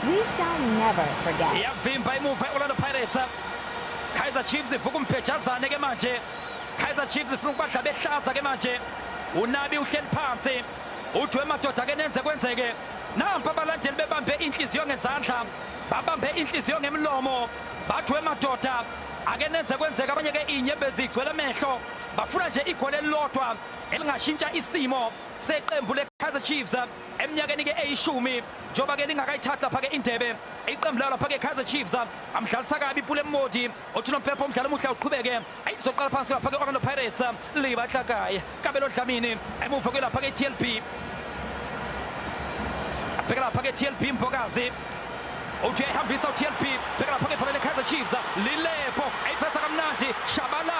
we shall never forget. Iyavimba emuva Orlando Pirates. Kaizer Chiefs ivuka umphejazane ke manje. Kaizer Chiefs ifuna ukubadla behlaza ke manje. Unabi uhleli phansi. Uthi wemadoda ke nenze kwenzeke. Nampa abalandeli bebambe inhliziyo ngezandla. Babambe inhliziyo ngemlomo. Bathi wemadoda ake nenze kwenzeke abanye ke inyembezi igcwele amehlo. Bafuna nje igoli elilodwa elingashintsha isimo seqembu leKaizer Chiefs eminyakeni ke eyishumi njoba ke lingakayithatha lapha ke indebe iqembu layo lapha ke Kaizer Chiefs amdlalisa kabi iPule Modi othi noMphepho umdlalo omuhle uqhubeke ayizoqala phansi lapha ke Orlando Pirates liba Hlakayi Kabelo Dlamini emuva ke lapha ke TLP asibheka lapha ke TLP Mbokazi uthi ehambisa uTLP bheka lapha ke Kaizer Chiefs lilepo ayiphetha kamnandi Shabana